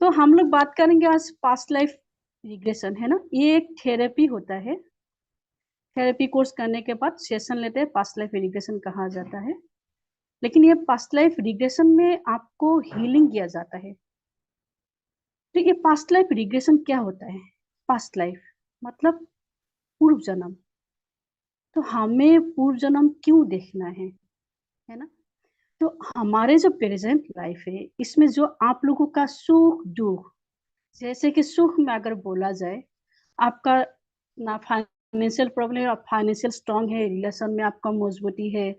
तो हम लोग बात करेंगे आज पास्ट लाइफ रिग्रेशन, है ना। ये एक थेरेपी होता है। थेरेपी कोर्स करने के बाद सेशन लेते हैं, पास्ट लाइफ रिग्रेशन कहा जाता है। लेकिन ये पास्ट लाइफ रिग्रेशन में आपको हीलिंग किया जाता है। तो ये पास्ट लाइफ रिग्रेशन क्या होता है? पास्ट लाइफ मतलब पूर्व जन्म। तो हमें पूर्व जन्म क्यों देखना है ना। तो हमारे जो प्रेजेंट लाइफ है, इसमें जो आप लोगों का सुख दुख, जैसे कि सुख में अगर बोला जाए, आपका ना फाइनेंशियल प्रॉब्लम है, आप फाइनेंशियल स्ट्रांग है, रिलेशन में आपका मजबूती है,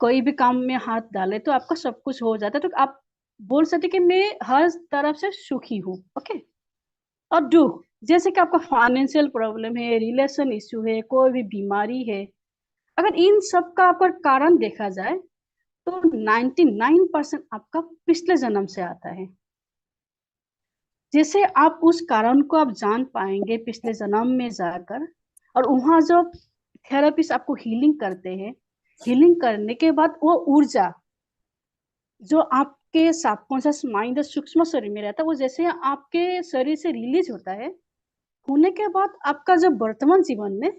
कोई भी काम में हाथ डाले तो आपका सब कुछ हो जाता है, तो आप बोल सकते कि मैं हर तरफ से सुखी हूँ। ओके। और दुख, जैसे कि आपका फाइनेंशियल प्रॉब्लम है, रिलेशन इश्यू है, कोई भी बीमारी है, अगर इन सब का अगर कारण देखा जाए तो 99% आपका पिछले जन्म से आता है। जैसे आप उस कारण को आप जान पाएंगे पिछले जन्म में जाकर, और वहां जो थेरेपिस्ट आपको हीलिंग करते हैं, हीलिंग करने के बाद वो ऊर्जा जो आपके सबकॉन्शियस माइंड और सूक्ष्म शरीर में रहता है, वो जैसे आपके शरीर से रिलीज होता है, होने के बाद आपका जो वर्तमान जीवन में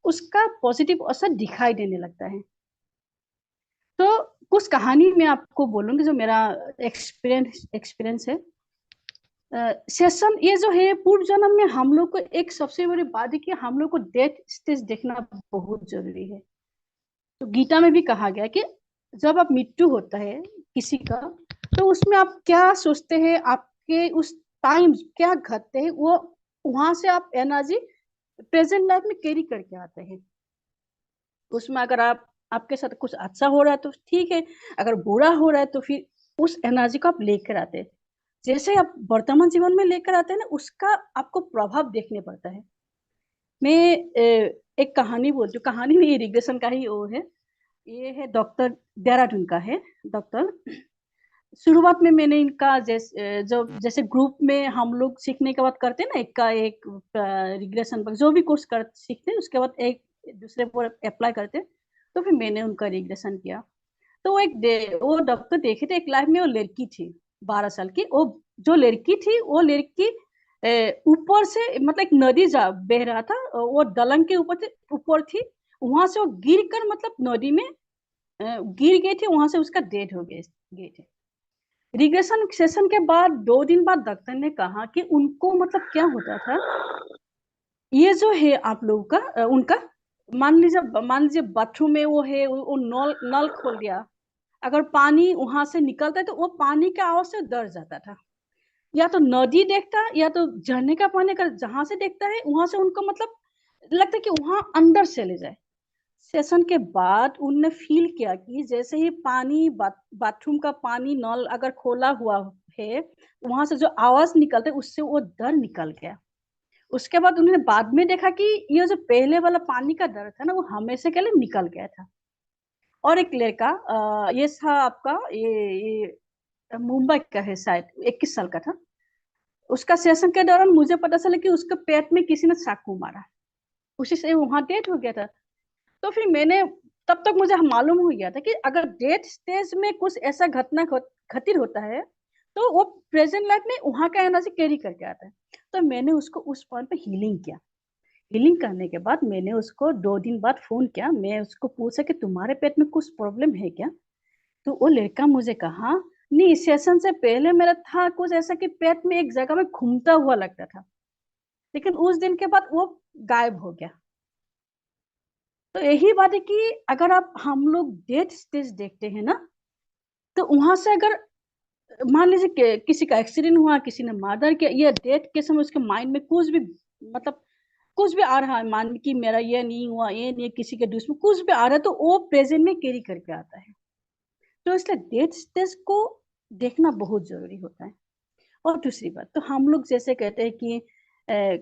उसका पॉजिटिव असर दिखाई देने लगता है। तो कुछ कहानी मैं आपको बोलूंगी जो मेरा एक्सपीरियंस है। सेशन ये जो है, पूर्व जन्म में हम लोग को एक सबसे बड़ी बात है कि हम लोग को डेथ स्टेज देखना बहुत जरूरी है। तो गीता में भी कहा गया कि जब आप मृत्यु होता है किसी का, तो उसमें आप क्या सोचते हैं, आपके उस टाइम क्या घटते हैं, वो वहां से आप एनर्जी प्रेजेंट लाइफ में कैरी करके आते हैं। उसमें अगर आपके साथ कुछ अच्छा हो रहा है तो ठीक है, अगर बुरा हो रहा है तो फिर उस एनर्जी को आप लेकर आते हैं। जैसे आप वर्तमान जीवन में लेकर आते हैं ना, उसका आपको प्रभाव देखने पड़ता है। मैं एक कहानी बोलती हूँ, कहानी में इरिगेशन का ही वो है। ये है डॉक्टर, देहरादून का है डॉक्टर। शुरुआत में मैंने इनका जैसे ग्रुप में हम लोग सीखने के बाद करते हैं ना, एक का एक रिग्रेशन पर जो भी कोर्स कर सीखते हैं, उसके बाद एक दूसरे पर अप्लाई करते हैं। तो फिर मैंने उनका रिग्रेशन किया। तो वो डॉक्टर देखे थे, एक लाइफ में वो लड़की थी 12 साल की। वो जो लड़की थी, वो लड़की ऊपर से मतलब एक नदी जा बह रहा था, वो दलंग के ऊपर थी। वहां से वो गिर कर मतलब नदी में गिर गई थी, वहां से उसका डेथ हो गए थे। रिग्रेशन सेशन के बाद 2 दिन बाद डॉक्टर ने कहा कि उनको मतलब क्या होता था, ये जो है आप लोगों का उनका, मान लीजिए बाथरूम में वो है, वो नल नल खोल दिया, अगर पानी वहां से निकलता है तो वो पानी के आवाज से डर जाता था। या तो नदी देखता, या तो झरने का पानी अगर जहां से देखता है वहां से उनको मतलब लगता है कि वहां अंदर चले जाए। सेशन के बाद उनने फील किया कि जैसे ही पानी बाथरूम का पानी नल अगर खोला हुआ है, वहां से जो आवाज निकलता है उससे वो डर निकल गया। उसके बाद उन्होंने बाद में देखा कि ये जो पहले वाला पानी का डर था ना, वो हमेशा के लिए निकल गया था। और एक लड़का, ये था आपका ये मुंबई का है, शायद 21 साल का था। उसका सेशन के दौरान मुझे पता चला कि उसके पेट में किसी ने चाकू मारा, उसी से वहां डेथ हो गया था। तो फिर मैंने, तब तक मुझे मालूम हो गया था कि अगर डेथ स्टेज में कुछ ऐसा घटना घटित होता है, तो वो प्रेजेंट लाइफ में वहां का एनर्जी कैरी करके आता है। तो मैंने उसको उस पॉइंट पे हीलिंग किया। हीलिंग करने के बाद मैंने उसको 2 दिन बाद फोन किया, मैं उसको पूछा कि तुम्हारे पेट में कुछ प्रॉब्लम है क्या। तो वो लड़का मुझे कहा, नहीं, सेशन से पहले मेरा था कुछ ऐसा कि पेट में एक जगह में घूमता हुआ लगता था, लेकिन उस दिन के बाद वो गायब हो गया। तो यही बात है कि अगर आप हम लोग डेथ स्टेज देखते हैं ना, तो वहां से अगर मान लीजिए कि किसी का एक्सीडेंट हुआ, किसी ने मर्डर किया, या डेथ के समय उसके माइंड में कुछ भी मतलब कुछ भी आ रहा है, मान कि मेरा ये नहीं हुआ, ये नहीं, किसी के दुश्मन कुछ भी आ रहा है, तो वो प्रेजेंट में कैरी करके आता है। तो इसलिए डेथ स्टेज को देखना बहुत जरूरी होता है। और दूसरी बात, तो हम लोग जैसे कहते हैं कि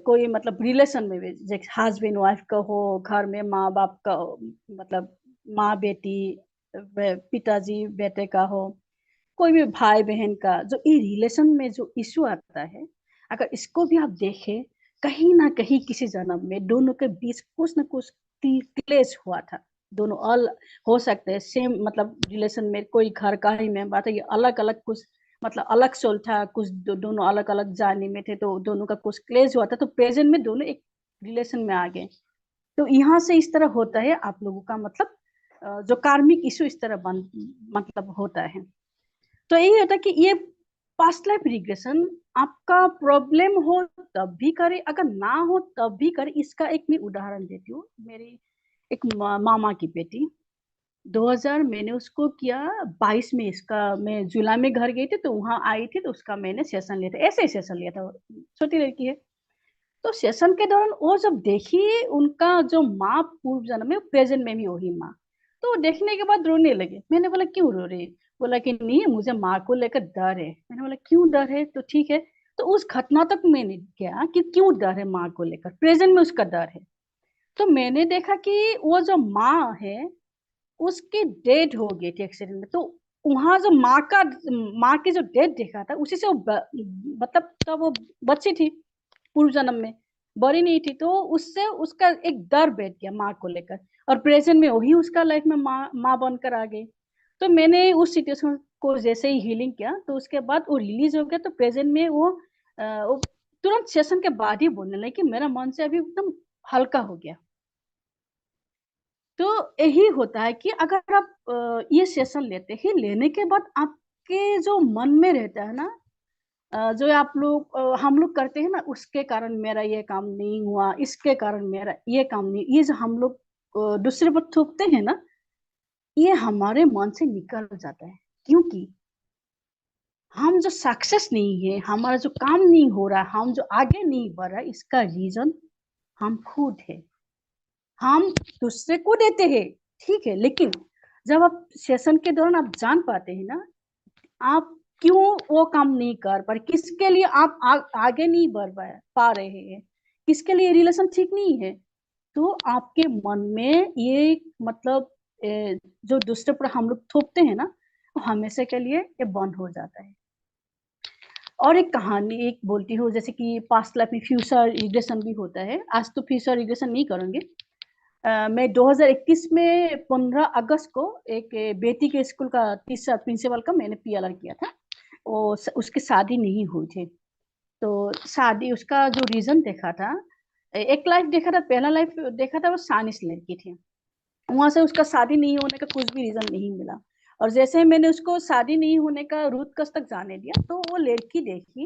कोई मतलब रिलेशन में भी, जैसे हस्बैंड वाइफ का हो, घर में माँ बाप का हो, मतलब माँ बेटी, पिताजी बेटे का हो, कोई भी भाई बहन का, जो ये रिलेशन में जो इश्यू आता है, अगर इसको भी आप देखें, कहीं ना कहीं किसी जन्म में दोनों के बीच कुछ ना कुछ क्लेश हुआ था। दोनों हो सकते हैं सेम मतलब रिलेशन में, कोई घर का ही मेंबर था, ये अलग अलग कुछ मतलब अलग सोल था, कुछ दोनों अलग अलग जाने में थे, तो दोनों का कुछ क्लेश हुआ था, तो प्रेजेंट में दोनों एक रिलेशन में आ गए। तो यहाँ से इस तरह होता है आप लोगों का, मतलब जो कार्मिक इशू इस तरह बन मतलब होता है। तो यही होता है कि ये पास्ट लाइफ रिग्रेशन आपका प्रॉब्लम हो तब भी करे, अगर ना हो तब भी करे। इसका एक मैं उदाहरण देती हूँ। मेरी एक मामा की बेटी, 2000 मैंने उसको किया 22 में, इसका मैं जुलाई में घर गई थी, तो वहां आई थी, तो उसका मैंने सेशन लिया था, ऐसे ही सेशन लिया था, छोटी लड़की है। तो सेशन के दौरान वो जब देखी उनका जो माँ पूर्व जन्म में, प्रेजेंट में भी वही माँ, तो वो देखने के बाद रोने लगे। मैंने बोला क्यों रो रही? बोला कि नहीं, मुझे माँ को लेकर डर है। मैंने बोला क्यों डर है? तो ठीक है। तो उस घटना तक मैंने क्या कि क्यों डर है माँ को लेकर, प्रेजेंट में उसका डर है। तो मैंने देखा कि वो जो माँ है उसकी डेथ हो गई थी एक्सीडेंट में। तो वहां जो माँ की जो डेथ देखा था, उसी से वो मतलब तब वो बच्ची थी पूर्व जन्म में, बड़ी नहीं थी, तो उससे उसका एक डर बैठ गया माँ को लेकर। और प्रेजेंट में वही उसका लाइफ में माँ बनकर आ गई। तो मैंने उस सिचुएशन को जैसे ही हीलिंग किया, तो उसके बाद वो रिलीज हो गया। तो प्रेजेंट में वो तुरंत सेशन के बाद ही बोलने लगी कि मेरा मन से अभी एकदम हल्का हो गया। तो यही होता है कि अगर आप ये सेशन लेते हैं, लेने के बाद आपके जो मन में रहता है ना, जो हम लोग करते हैं ना, उसके कारण मेरा ये काम नहीं हुआ, इसके कारण मेरा ये काम नहीं, ये जो हम लोग दूसरे पर थोपते हैं ना, ये हमारे मन से निकल जाता है। क्योंकि हम जो सक्सेस नहीं है, हमारा जो काम नहीं हो रहा, हम जो आगे नहीं बढ़ रहा, इसका रीजन हम खुद है। हम दूसरे को देते हैं, ठीक है, लेकिन जब आप सेशन के दौरान आप जान पाते हैं ना, आप क्यों वो काम नहीं कर पा रहे, किसके लिए आप आगे नहीं बढ़ पा रहे हैं, किसके लिए रिलेशन ठीक नहीं है, तो आपके मन में ये मतलब जो दूसरे पर हम लोग थोपते हैं ना, वो हमेशा के लिए ये बंद हो जाता है। और एक कहानी एक बोलती हूँ, जैसे कि पास्ट लाइफ में फ्यूचर रिग्रेशन भी होता है। आज तो फ्यूचर रिग्रेशन नहीं करूंगी। मैं 2021 में 15 अगस्त को एक बेटी के स्कूल का तीसरा प्रिंसिपल का मैंने पीएलआर किया था। वो उसकी शादी नहीं हुई थी। तो शादी उसका जो रीजन देखा था, एक लाइफ देखा था, पहला लाइफ देखा था, वो सानिस लड़की थी। वहां से उसका शादी नहीं होने का कुछ भी रीजन नहीं मिला। और जैसे ही मैंने उसको शादी नहीं होने का रूट कस तक जाने दिया, तो वो लड़की देखी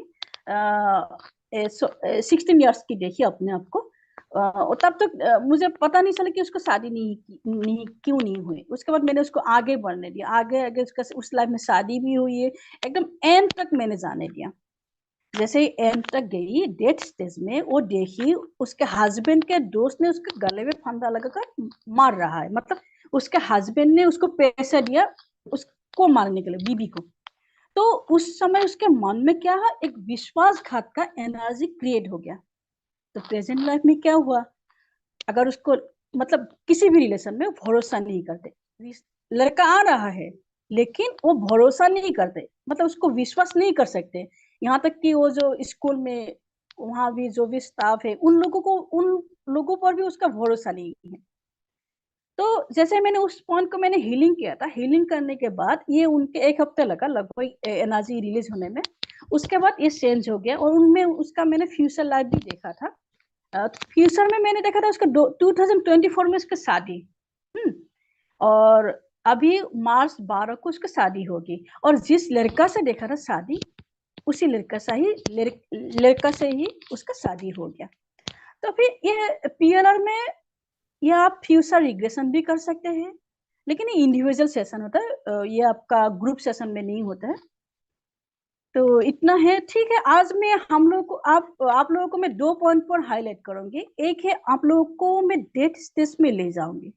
16 ईयर्स की देखी अपने आप को। और तब तक मुझे पता नहीं चला कि उसको शादी नहीं क्यों नहीं हुई। उसके बाद मैंने उसको आगे बढ़ने दिया, आगे आगे उसका उस लाइफ में शादी भी हुई है, एकदम एंड तक मैंने जाने दिया। जैसे ही एंड तक गई, डेथ स्टेज में वो देखी उसके हस्बैंड के दोस्त ने उसके गले में फंदा लगाकर मार रहा है। मतलब उसके हस्बैंड ने उसको पैसा दिया उसको मारने के लिए, बीबी को। तो उस समय उसके मन में क्या है, एक विश्वासघात का एनर्जी क्रिएट हो गया। तो प्रेजेंट लाइफ में क्या हुआ, अगर उसको मतलब किसी भी रिलेशन में भरोसा नहीं करते, लड़का आ रहा है लेकिन वो भरोसा नहीं करते, मतलब उसको विश्वास नहीं कर सकते। यहाँ तक कि वो जो स्कूल में वहां भी जो भी स्टाफ है, उन लोगों पर भी उसका भरोसा नहीं है। तो जैसे मैंने उस पॉइंट को मैंने हीलिंग किया था, हीलिंग करने के बाद ये उनके 1 हफ्ते लगा लगभग एनर्जी रिलीज होने में। उसके बाद ये चेंज हो गया, और उनमें उसका मैंने फ्यूचर लाइफ भी देखा था। फ्यूचर में मैंने देखा था उसका 2024 में उसकी शादी। हम्म। और अभी मार्च 12 को उसकी शादी होगी, और जिस लड़का से देखा था शादी, उसी लड़का से ही उसका शादी हो गया। तो फिर ये पीएलआर में ये आप फ्यूचर रिग्रेशन भी कर सकते हैं, लेकिन ये इंडिविजुअल सेशन होता है, ये आपका ग्रुप सेशन में नहीं होता है। तो इतना है, ठीक है। आज मैं हम लोग को आप लोगों को मैं 2 पॉइंट पर हाईलाइट करूंगी। एक है, आप लोगों को मैं डेथ स्टेज में ले जाऊंगी,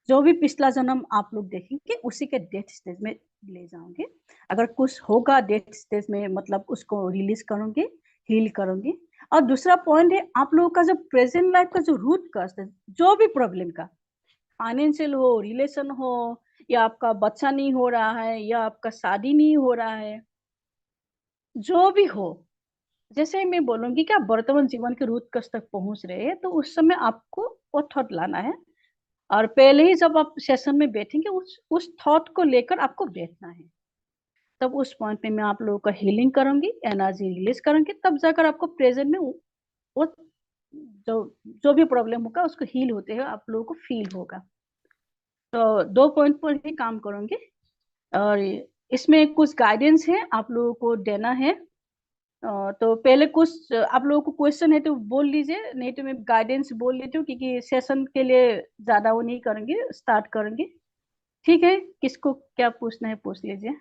जो भी पिछला जन्म आप लोग देखेंगे उसी के डेथ स्टेज में ले जाऊंगे। अगर कुछ होगा डेथ स्टेज में, मतलब उसको रिलीज करूंगी, हील करूंगी। और दूसरा पॉइंट है, आप लोगों का जो प्रेजेंट लाइफ का जो रूट कॉज है, जो भी प्रॉब्लम का, फाइनेंशियल हो, रिलेशन हो, या आपका बच्चा नहीं हो रहा है, या आपका शादी नहीं हो रहा है, जो भी हो, जैसे मैं बोलूंगी कि आप वर्तमान जीवन के रूट कस तक पहुंच रहे हैं, तो उस समय आपको वो थॉट लाना है। और पहले ही जब आप सेशन में बैठेंगे, उस थॉट को लेकर आपको बैठना है। तब उस पॉइंट पे मैं आप लोगों का हीलिंग करूंगी, एनर्जी रिलीज करूंगी, तब जाकर आपको प्रेजेंट में वो जो जो भी प्रॉब्लम होगा उसको हील होते हुए आप लोगों को फील होगा। तो 2 पॉइंट पर ही काम करूंगी। और इसमें कुछ गाइडेंस है आप लोगों को देना है। तो पहले कुछ आप लोगों को क्वेश्चन है तो बोल लीजिए, नहीं तो मैं गाइडेंस बोल लेती हूँ, क्योंकि सेशन के लिए ज्यादा वो नहीं करेंगे, स्टार्ट करेंगे। ठीक है, किसको क्या पूछना है पूछ लीजिए।